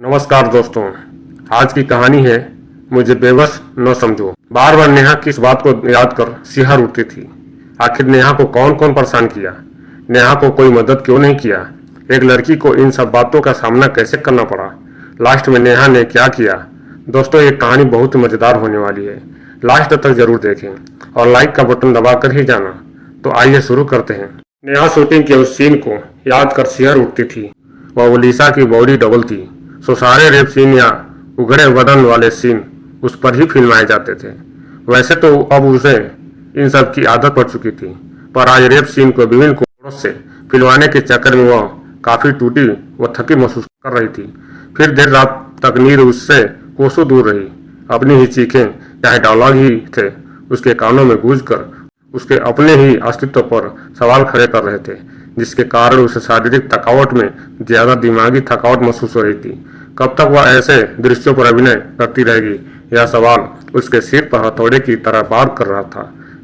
नमस्कार दोस्तों, आज की कहानी है मुझे बेबस न समझो। बार बार नेहा किस बात को याद कर सिहर उठती थी। आखिर नेहा को कौन कौन परेशान किया, नेहा को कोई मदद क्यों नहीं किया, एक लड़की को इन सब बातों का सामना कैसे करना पड़ा, लास्ट में नेहा ने क्या किया। दोस्तों, ये कहानी बहुत मजेदार होने वाली है, लास्ट तक जरूर देखें और लाइक का बटन दबा कर ही जाना। तो आइए शुरू करते हैं। नेहा शूटिंग के उस सीन को याद कर सिहर उठती थी। वह ओलिसा की बॉडी डबल थी, सो सारे रेप सीन या उघड़े बदन वाले सीन उस पर ही फिल्माए जाते थे। वैसे तो अब उसे इन सब की आदत पड़ चुकी थी, पर आज रेप सीन को विभिन्न कोणों से फिल्माने के चक्कर में वह काफी टूटी व थकी महसूस कर रही थी। फिर देर रात तक नींद उससे कोसों दूर रही। अपनी ही चीखें, चाहे डायलॉग ही थे, उसके कानों में गूंजकर उसके अपने ही अस्तित्व पर सवाल खड़े कर रहे थे, जिसके कारण उसे शारीरिक थकावट में ज्यादा दिमागी थकावट महसूस हो रही थी। कब तक वह ऐसे दृश्यों पर अभिनय करती रहेगी, यह सवाल उसके सिर पर हथौड़े की तरह वार कर रहा था।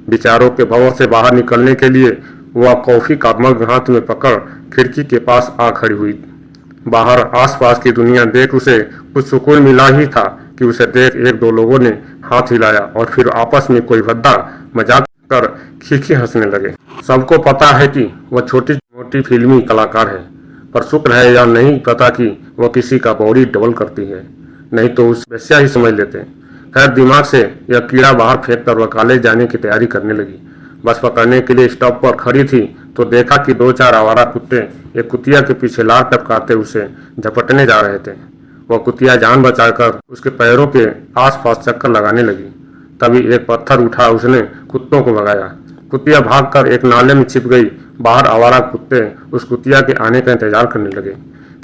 विचारों के भंवर से बाहर निकलने के लिए वह कॉफी का मग हाथ में पकड़ खिड़की के पास आ खड़ी हुई। बाहर आसपास की दुनिया देख उसे कुछ सुकून मिला ही था कि उसे देख एक दो लोगों ने हाथ हिलाया और फिर आपस में कोई भद्दा मजाक कर खिखी हंसने लगे। सबको पता है कि वह छोटी मोटी फिल्मी कलाकार है, पर शुक्र है या नहीं पता कि वह किसी का बॉडी डबल करती है, नहीं तो उस वैसा ही समझ लेते। खैर, दिमाग से यह कीड़ा बाहर फेंक कर वह कॉलेज जाने की तैयारी करने लगी। बस पकड़ने के लिए स्टॉप पर खड़ी थी तो देखा कि दो चार आवारा कुत्ते एक कुतिया के पीछे लार टपकाते उसे झपटने जा रहे थे। वह कुतिया जान बचाकर उसके पैरों के आसपास चक्कर लगाने लगी। तभी एक पत्थर उठा उसने कुत्तों को भगाया। कुतिया भागकर एक नाले में छिप गई। बाहर आवारा कुत्ते उस कुतिया के आने का इंतजार करने लगे।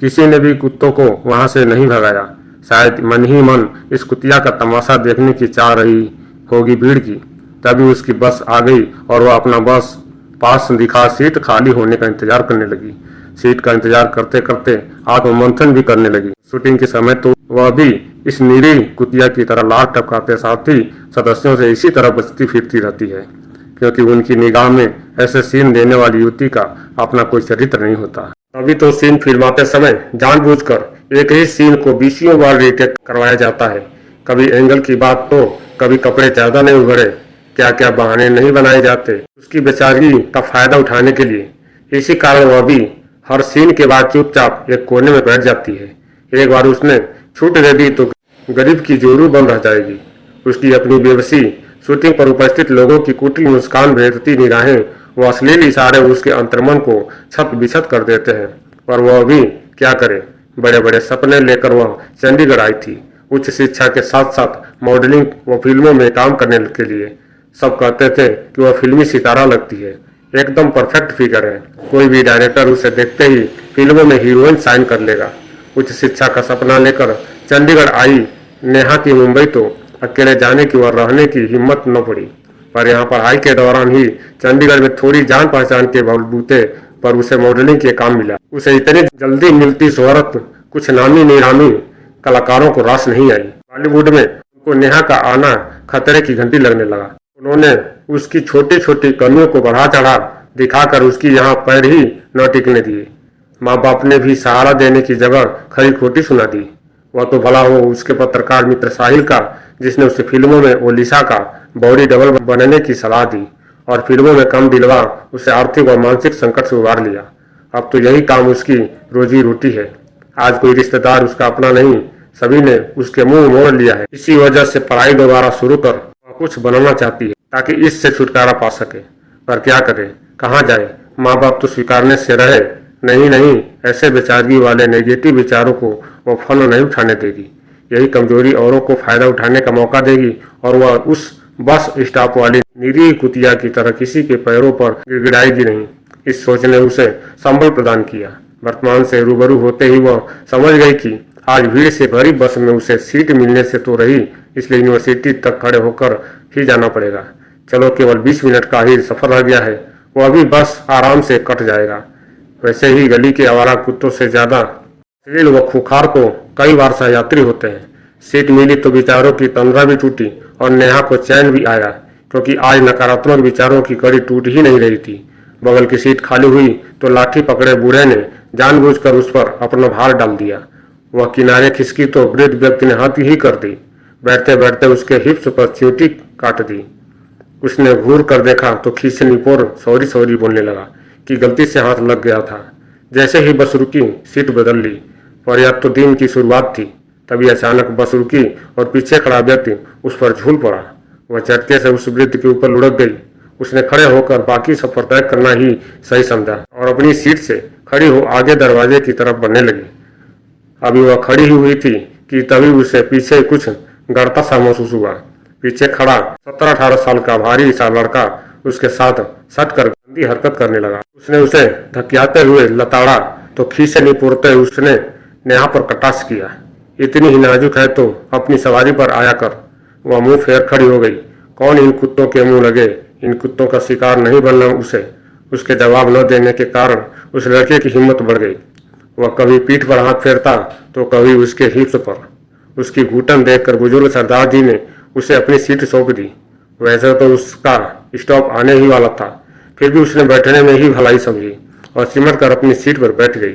किसी ने भी कुत्तों को वहां से नहीं भगाया। शायद मन ही मन इस कुतिया का तमाशा देखने की चाह रही होगी भीड़ की। तभी उसकी बस आ गई और वह अपना बस पास दिखा सीट खाली होने का इंतजार करने लगी। सीट का इंतजार करते करते आत्ममंथन भी करने लगी। शूटिंग के समय तो वह भी इस नीली कुतिया की तरह लार टपकाते साथी सदस्यों से इसी तरह बचती फिरती रहती है, क्योंकि उनकी निगाह में ऐसे सीन देने वाली युवती का अपना कोई चरित्र नहीं होता। तभी तो सीन फिल्माते समय जानबूझकर एक ही सीन को 20 बार रीटेक करवाया जाता है। कभी एंगल की बात तो कभी कपड़े ज्यादा नहीं उभरे, क्या क्या बहाने नहीं बनाए जाते उसकी बेचारी का फायदा उठाने के लिए। इसी कारण वह भी हर सीन के बाद चुपचाप एक कोने में बैठ जाती है। एक बार उसने छूट दे दी तो गरीब की जोरू बंद रह जाएगी। उसकी अपनी बेबसी, शूटिंग पर उपस्थित लोगों की कुटिल मुस्कान, भेजती निगाहें, वो अश्लील इशारे उसके अंतर्मन को छत बिछत कर देते हैं। पर वह भी क्या करे, बड़े बड़े सपने लेकर वह चंडीगढ़ आई थी, उच्च शिक्षा के साथ साथ मॉडलिंग व फिल्मों में काम करने के लिए। सब कहते थे कि वह फिल्मी सितारा लगती है, एकदम परफेक्ट फिगर है, कोई भी डायरेक्टर उसे देखते ही फिल्मों में हीरोइन साइन कर लेगा। उच्च शिक्षा का सपना लेकर चंडीगढ़ आई नेहा की मुंबई तो अकेले जाने की व रहने की हिम्मत न पड़ी। पर यहाँ पढ़ाई के दौरान ही चंडीगढ़ में थोड़ी जान पहचान के बलबूते पर उसे मॉडलिंग के काम मिला। उसे इतनी जल्दी मिलती शोहरत कुछ नामी निरामी कलाकारों को रास नहीं आई। बॉलीवुड में उनको नेहा का आना खतरे की घंटी लगने लगा। उन्होंने उसकी छोटी छोटी कमियों को बढ़ा चढ़ा दिखाकर उसकी यहाँ पैर ही न टिकने दिए। माँ बाप ने भी सहारा देने की जगह खरी खोटी सुना दी। वह तो भला हो उसके पत्रकार मित्र साहिल का, जिसने उसे फिल्मों में ओलिसा का बॉडी डबल बनने की सलाह दी और फिल्मों में कम दिलवा उसे आर्थिक व मानसिक संकट से उबार लिया। अब तो यही काम उसकी रोजी रोटी है। आज कोई रिश्तेदार उसका अपना नहीं, सभी ने उसके मुंह मोड़ लिया है। इसी वजह से पढ़ाई दोबारा शुरू कर वह कुछ बनाना चाहती है ताकि इससे छुटकारा पा सके। पर क्या करे, कहाँ जाए, माँ बाप तो स्वीकारने से रहे, नहीं, ऐसे बेचारगी वाले नेगेटिव विचारों को वो फन नहीं उठाने देगी। यही कमजोरी औरों को फायदा उठाने का मौका देगी और वह उस बस स्टॉप वाली निरीह कुतिया की तरह किसी के पैरों पर गिड़गिड़ाएगी नहीं। इस सोच ने उसे संबल प्रदान किया। वर्तमान से रूबरू होते ही वह समझ गई कि आज भीड़ से भरी बस में उसे सीट मिलने से तो रही, इसलिए यूनिवर्सिटी तक खड़े होकर ही जाना पड़ेगा। चलो, केवल 20 मिनट का ही सफर रह गया है, वह भी बस आराम से कट जाएगा। वैसे ही गली के आवारा कुत्तों से ज्यादा अश्लील व खुखार को कई बार सहयात्री होते हैं। सीट मिली तो विचारों की तंद्रा भी टूटी और नेहा को चैन भी आया, क्योंकि आज नकारात्मक विचारों की कड़ी टूट ही नहीं रही थी। बगल की सीट खाली हुई तो लाठी पकड़े बूढ़े ने जानबूझकर उस पर अपना भार डाल दिया। वह किनारे खिसकी तो वृद्ध व्यक्ति ने हत्या ही कर दी। बैठते बैठते उसके हिप्स पर चींटी काट दी। उसने घूर कर देखा तो खीसे निपोर सॉरी सॉरी बोलने लगा कि गलती से हाथ लग गया था। जैसे ही बस रुकी, सीट बदल ली, पर यह तो दिन की शुरुआत थी। तभी अचानक बस रुकी और पीछे खड़ा व्यक्ति उस पर झूल पड़ा। वह झटके से उस वृद्ध के ऊपर लुढ़क गई। उसने खड़े होकर बाकी सफर तय करना ही सही समझा और अपनी सीट से खड़ी हो आगे दरवाजे की तरफ बढ़ने लगी। अभी वह खड़ी ही हुई थी कि तभी उसे पीछे कुछ गड़ता सा महसूस हुआ। पीछे खड़ा 17-18 साल का भारी सा लड़का उसके साथ सट कर गंदी हरकत करने लगा। उसने उसे धकियाते हुए लताड़ा तो खीसे निपोरते उसने नेहा पर कटाक्ष किया। इतनी ही नाजुक है तो अपनी सवारी पर आया कर। वह मुंह फेर खड़ी हो गई। कौन इन कुत्तों के मुंह लगे, इन कुत्तों का शिकार नहीं बनना उसे। उसके जवाब न देने के कारण उस लड़के की हिम्मत बढ़ गई। वह कभी पीठ पर हाथ फेरता तो कभी उसके हिप्स पर। उसकी घुटन देखकर बुजुर्ग सरदार जी ने उसे अपनी सीट सौंप दी। वैसे तो उसका स्टॉप आने ही वाला था, फिर भी उसने बैठने में ही भलाई समझी और सिमट कर अपनी सीट पर बैठ गई।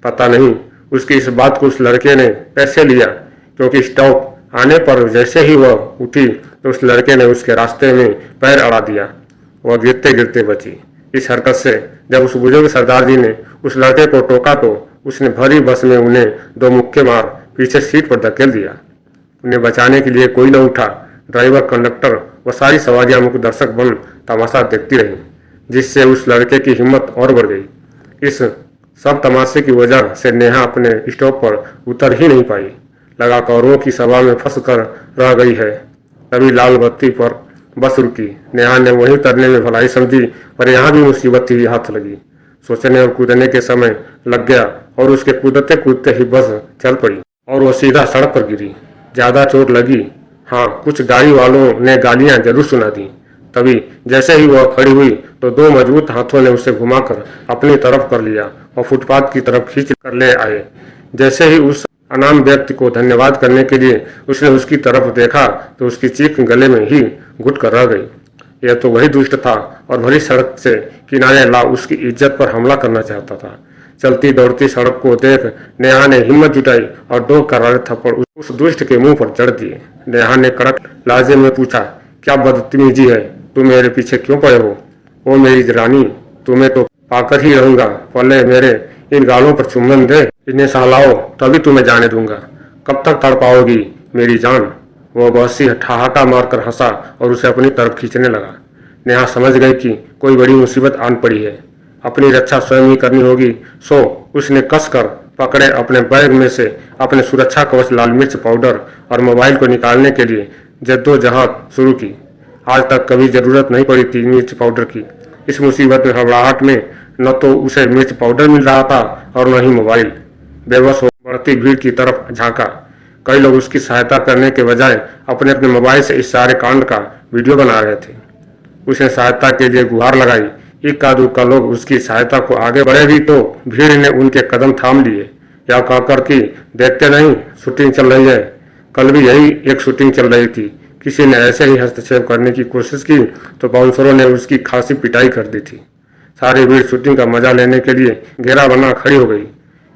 पता नहीं उसकी इस बात को उस लड़के ने कैसे लिया, क्योंकि स्टॉप आने पर जैसे ही वह उठी तो उस लड़के ने उसके रास्ते में पैर अड़ा दिया। वह गिरते गिरते बची। इस हरकत से जब उस बुजुर्ग सरदार जी ने उस लड़के को टोका तो उसने भरी बस में उन्हें 2 मुक्के मार पीछे सीट पर धकेल दिया। उन्हें बचाने के लिए कोई न उठा। ड्राइवर, कंडक्टर व सारी सवारियां मुख्य दर्शक बन तमाशा देखती रहीं, जिससे उस लड़के की हिम्मत और बढ़ गई। इस सब तमाशे की वजह से नेहा अपने स्टॉप पर उतर ही नहीं पाई, लगा कौरवों की सभा में फंस कर रह गई है। तभी लाल बत्ती पर बस रुकी। नेहा ने वहीं उतरने में भलाई समझी, पर यहाँ भी मुसीबत ही हाथ लगी। सोचने और कूदने के समय लग गया और उसके कूदते कूदते ही बस चल पड़ी और वह सीधा सड़क पर गिरी। ज्यादा चोट लगी? हाँ, कुछ गाड़ी वालों ने गालियां जरूर सुना दी। तभी जैसे ही वह खड़ी हुई तो 2 मजबूत हाथों ने उसे घुमाकर अपनी तरफ कर लिया और फुटपाथ की तरफ खींच कर ले आए। जैसे ही उस अनाम व्यक्ति को धन्यवाद करने के लिए उसने उसकी तरफ देखा तो उसकी चीख गले में ही घुट कर रह गई। यह तो वही दुष्ट था और भरी सड़क से किनारे ला उसकी इज्जत पर हमला करना चाहता था। चलती दौड़ती सड़क को देख नेहा ने हिम्मत जुटाई और 2 करारे थप्पड़ उस दुष्ट के मुंह पर जड़ दिए। नेहा ने कड़क लहजे में पूछा, क्या बदतमीजी है, तुम मेरे पीछे क्यों पड़े हो? ओ मेरी रानी, तुम्हें तो पाकर ही रहूंगा। पहले मेरे इन गालों पर चुम्बन दे, इन्हें सहलाओ, तभी तुम्हें जाने दूंगा। कब तक तड़पाओगी मेरी जान? वह बहसी ठहाका मारकर हंसा और उसे अपनी तरफ खींचने लगा। नेहा समझ गई कि कोई बड़ी मुसीबत आन पड़ी है, अपनी रक्षा स्वयं ही करनी होगी। सो उसने कसकर पकड़े अपने बैग में से अपने सुरक्षा कवच लाल मिर्च पाउडर और मोबाइल को निकालने के लिए जद्दोजहद शुरू की। आज तक कभी जरूरत नहीं पड़ी थी मिर्च पाउडर की। इस मुसीबत में घबराहट में न तो उसे मिर्च पाउडर मिल रहा था और न ही मोबाइल। बेबस हो बढ़ती भीड़ की तरफ झांका। कई लोग उसकी सहायता करने के बजाय अपने अपने मोबाइल से इस सारे कांड का वीडियो बना रहे थे। उसने सहायता के लिए गुहार लगाई। इक्का दुक्का लोग उसकी सहायता को आगे बढ़े भी तो भीड़ ने उनके कदम थाम लिए, या कहकर कि देखते नहीं शूटिंग चल रही है। कल भी यही एक शूटिंग चल रही थी। किसी ने ऐसे ही हस्तक्षेप करने की कोशिश की तो बाउंसरों ने उसकी खासी पिटाई कर दी थी। सारी भीड़ शूटिंग का मजा लेने के लिए घेरा बना खड़ी हो गई।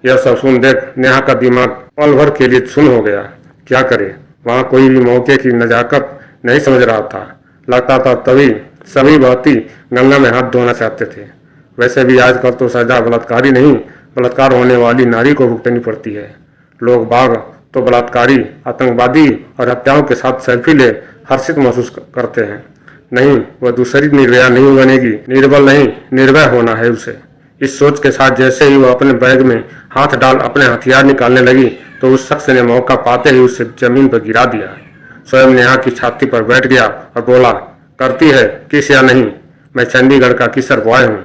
यह सब सुन देख नेहा का दिमाग पल भर के लिए सुन हो गया। क्या करे, वहां कोई भी मौके की नजाकत नहीं समझ रहा था। लगता था तभी सभी बहती गंगा में हाथ धोना चाहते थे। वैसे भी आजकल तो सजा बलात्कारी नहीं, बलात्कार होने वाली नारी को भुगतनी पड़ती है। लोग बाग तो बलात्कारी, आतंकवादी और हत्याओं के साथ सेल्फी ले हर्षित महसूस करते हैं। नहीं, वह दूसरी निर्भया नहीं बनेगी। निर्बल नहीं, निर्भय होना है उसे। इस सोच के साथ जैसे ही वह अपने बैग में हाथ डाल अपने हथियार निकालने लगी तो उस शख्स ने मौका पाते ही उसे जमीन पर गिरा दिया। स्वयं नेहा की छाती पर बैठ गया और बोला, करती है किस या नहीं, मैं चंडीगढ़ का किसर बॉय हूँ,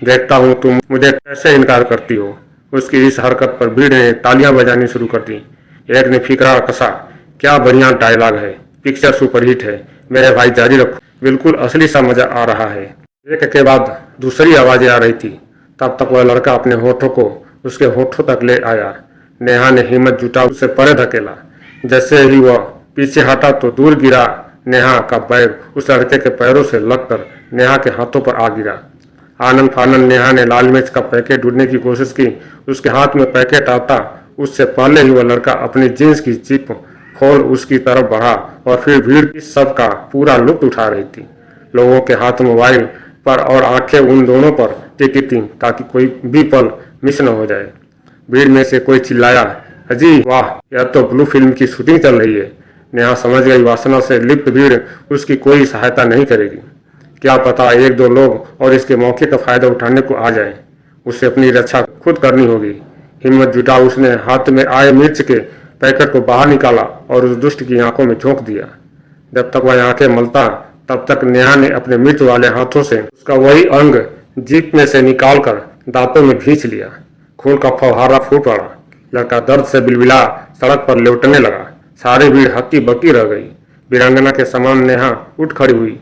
देखता हूँ तुम मुझे कैसे इनकार करती हो। उसकी इस हरकत पर भीड़ ने तालियां बजानी शुरू कर दी। एक ने फिकरा कसा, क्या बढ़िया डायलॉग है, पिक्चर सुपरहिट है, मेरे भाई जारी रखो, बिल्कुल असली सा मजा आ रहा है। एक के बाद दूसरी आवाजें आ रही थी। तब तक वह लड़का अपने होठों को उसके होठों तक ले आया। नेहा ने हिम्मत जुटा उसे परे धकेला। जैसे ही वह पीछे हटा तो दूर गिरा नेहा का बैग उस लड़के के पैरों से लगकर नेहा के हाथों पर आ गिरा। आनंद फानंद नेहा ने लाल मिर्च का पैकेट ढूंढने की कोशिश की। उसके हाथ में पैकेट आता उससे पहले ही वह लड़का अपनी जींस की जिप खोल उसकी तरफ बढ़ा और फिर भीड़ इस सब का पूरा लुत्फ उठा रही थी। लोगों के हाथ मोबाइल पर और आंखें उन दोनों पर टिकी थीं ताकि कोई भी पल मिस न हो जाए। भीड़ में से कोई चिल्लाया, अजी वाह, यह तो ब्लू फिल्म की शूटिंग चल रही है। नेहा समझ गई वासना से लिप्त भीड़ उसकी कोई सहायता नहीं करेगी। क्या पता एक दो लोग और इसके मौके का फायदा उठाने को आ जाएं। उसे अपनी रक्षा खुद करनी होगी। हिम्मत जुटा उसने हाथ में आए मिर्च के पैकेट को बाहर निकाला और उस दुष्ट की आंखों में झोंक दिया। जब तक वह आंखें मलता तब तक नेहा ने अपने मिर्च वाले हाथों से उसका वही अंग जीप में से निकालकर दांतों में भींच लिया। खून का फव्वारा फूट पड़ा। लड़का दर्द से बिलबिला सड़क पर लौटने लगा। सारी भीड़ हक्की बक्की रह गई। वीरांगना के समान नेहा उठ खड़ी हुई।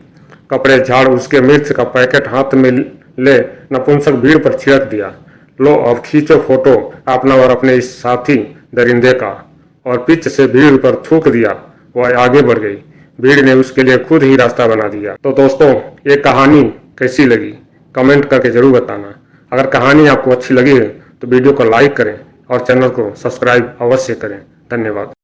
कपड़े झाड़ उसके मिर्च का पैकेट हाथ में ले नपुंसक भीड़ पर छिड़क दिया। लो अब खींचो फोटो अपना और अपने इस साथी दरिंदे का। और पिच से भीड़ पर थूक दिया। वह आगे बढ़ गई। भीड़ ने उसके लिए खुद ही रास्ता बना दिया। तो दोस्तों, ये कहानी कैसी लगी कमेंट करके जरूर बताना। अगर कहानी आपको अच्छी लगी है तो वीडियो को लाइक करें और चैनल को सब्सक्राइब अवश्य करें। धन्यवाद।